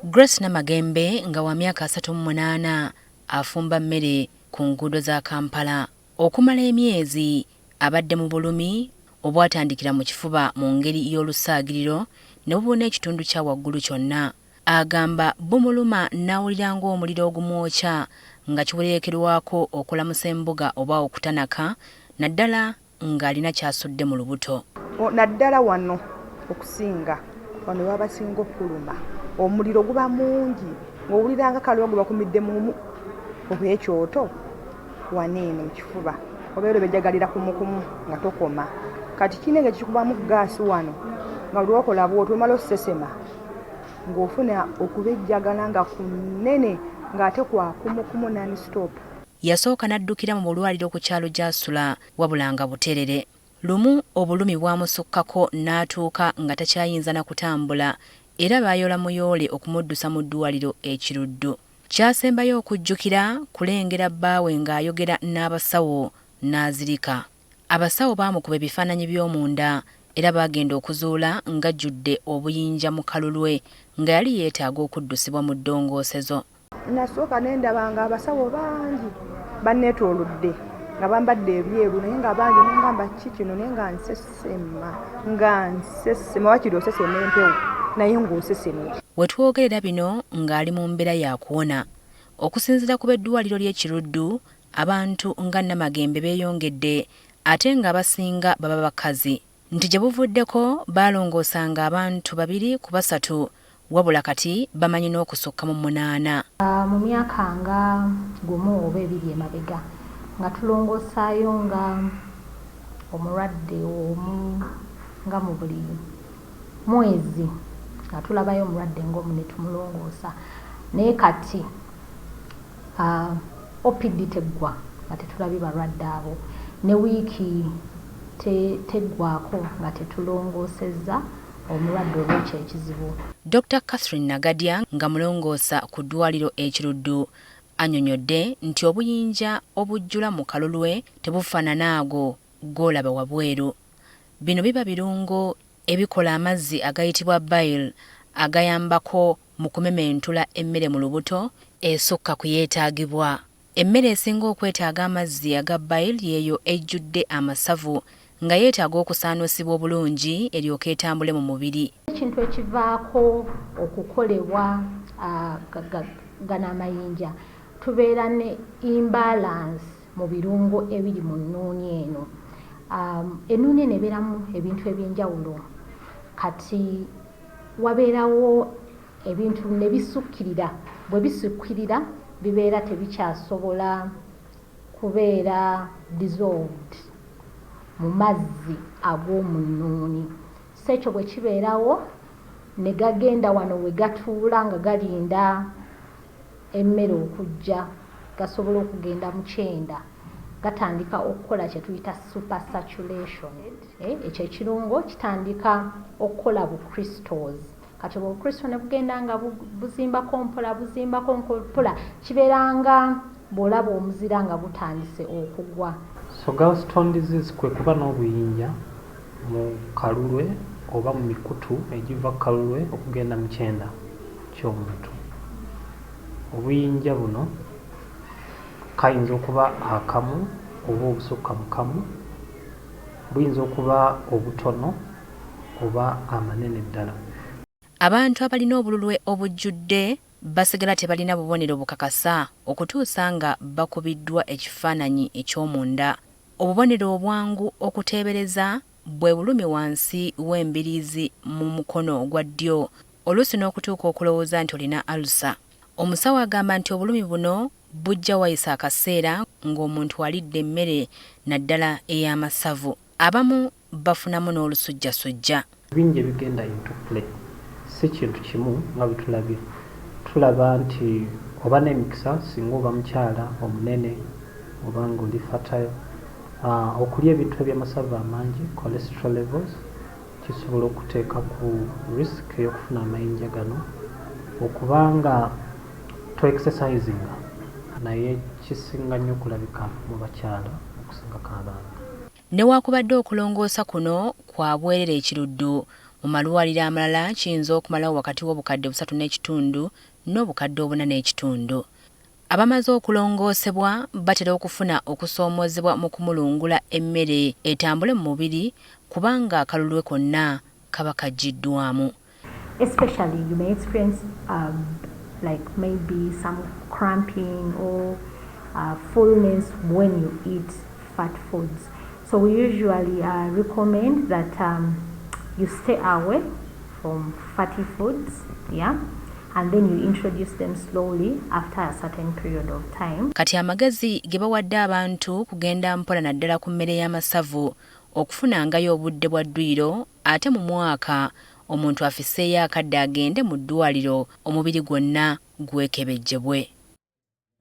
Grace Namagembe nga wa myaka 38 afumba mmere ku nguudo za Kampala. Okumala emyezi abadde mu bulumi obwatandikira mu kifuba mu ngeri y'olusaagiriro ne bubona ekitundu kya waggulu kyonna. Agamba bumuluma n'awulira ng'omuliro ogumwokya nga kiwerekerwako okulamusa embuga oba okutanaka naddala ng'alina kyasudde mu lubuto. Naddala wano okusinga wano wabasinga okuluma omuliro guba mungi ng'owulira nga kaliwa guba kumidde mu obwekyoto waneeno mu kifuba obeera bejagalira kumukumu nga tokoma kati kinenge kikubamu gaasi wano nga lwokola bw'otyo omala osesema ng'ofuna okubejjagala nga kunene ng'ate kwa kumukumu non-stop. Yasooka n'addukira mu bulwaliro ku kyalo gy'asula wabula nga buterere. Lumu obulumi bwamusukkako n'atuuka nga takyayinza na kutambula era baayola muyoole okumuddusa mu ddwaliro ekiruddu. Kyasembayo okujjukira kulengera bbaawe ng'ayogera n'abasawo n'azirika. Abasawo baamukuba ebifaananyi by'omunda era baagenda okuzuula ng'ajjudde obuyinja mu kalulwe nga yali yeetaaga okuddusibwa mu ddongoosezo. Nasooka n'endaba nga abasawo bangi banneetoolodde nga bambadde ebyeru naye nga bangi nengamba ki kino naye nga nsesema wakiri osesema empewo naye ng'osesemye. We twogerera bino ng'ali mu mbeera ya kuwona. Okusinziira ku b'eddwaliro ly'ekiruddu, abantu nga Namagembe beeyongedde ate ng'abasinga baba bakazi. Nti gye buvuddeko baalongoosanga abantu 2 ku 3 wabula kati bamanyi n'okusukka mu 8. Mu myaka nga 1 oba 2 emabega nga tulongoosaayo nga omulwadde omu nga mu buli mwezi nga tulabayo omulwadde ng'omu ne tumulongoosa naye kati OPD teggwa nga tetulabye balwadde abo ne wiiki teggwako nga tetulongoosezza omulwadde olw'ekyo ekizibu. Dr. Catherine Nagadya nga mulongoosa ku ddwaliro ekiruddu annyonnyodde nti obuyinja obujjula mu kalulwe tebufaanana ago g'olaba wabweru. Bino biba birungo ebikola amazzi agayitibwa bile agayambako mu kumementula emmere mu lubuto esukka kuyeetaagibwa. Emmere esinga okwetaaga amazzi aga bile yeeyo ejjudde amasavu nga yeetaaga okusaanuusibwa obulungi eryoka etambule mu mubiri. Ekintu ekivaako okukolebwa gano amayinja tubeera ne imbalance mu birungo ebiri mu nnuuni eno. Ennuuni eno ebeeramu ebintu eby'enjawulo kati wabeerawo ebintu ne bisukkirira. Bwe bisukkirira bibeera tebikyasobola kubeera dissolved mu mazzi ag'omu nnuuni. So ekyo bwe kibeerawo ne gagenda wano we gatuula nga galinda emmere okujja gasobola okugenda mu kyenda gatandika okukola kye tuyita super saturation. Ekyo ekirungo kitandika okukola bu crystals. Kati bu crystal ne bugenda nga buzimbako mpola kibeera nga bw'olaba omuzira nga butandise okugwa. So gallstone disease kwe kuba n'obuyinja mu kalulwe oba mu mikutu egiva kalulwe okugenda mu kyenda ky'omuntu. Obuyinja buno kayinza okuba akamu oba obusukka mu kamu, buyinza okuba obutono oba amanene ddala. Abantu abalina obululwe obujjudde basigala tebalina bubonero bukakasa okutuusa nga bakubiddwa ekifaananyi eky'omunda. Obubonero obwangu okuteebereza bwe bulumi wansi w'embiriizi mu mukono ogwa ddyo oluusi n'okutuuka okulowooza nti olina alusa. Omusawo agamba nti obulumi buno bujja wayisa akaseera ng'omuntu alidde emmere naddala ey'amasavu. Abamu bafunamu n'olusujjasujja. Bingi ebigenda into play si kintu kimu nga bitulabye. Tulaba nti oba n'emikisa singa oba mukyala omunene oba ng'oli fertile okulya ebintu eby'amasavu amangi cholesterol levels kisobola okuteeka ku risk ey'okufuna amayinja gano. Okubanga to exercising naye kisinga nnyo okulabika mu bakyala okusinga k'abaana. Newakubadde okulongoosa kuno kwa bwerere ekiruddu, mu malwaliro amalala kiyinza okumalawo wakati w'obukadde 3.5 n'obukadde 4.5. Abamaze okulongoosebwa batera okufuna okusoomoozebwa mu kumulungula emmere etambule mu mubiri kubanga akalulu konna kaba kaggiddwamu. Especially you may experience like maybe some cramping or fullness when you eat fat foods. So we usually recommend that you stay away from fatty foods, yeah, and then you introduce them slowly after a certain period of time. Kati amagezi ge bawadde abantu kugenda mpola naddala ku mmere y'amasavu okufunangayo obudde bwa ddwiro ate mu mwaka omuntu afiseeyo akadde agende mu ddwaliro omubiri gwonna gwekebejjebwe.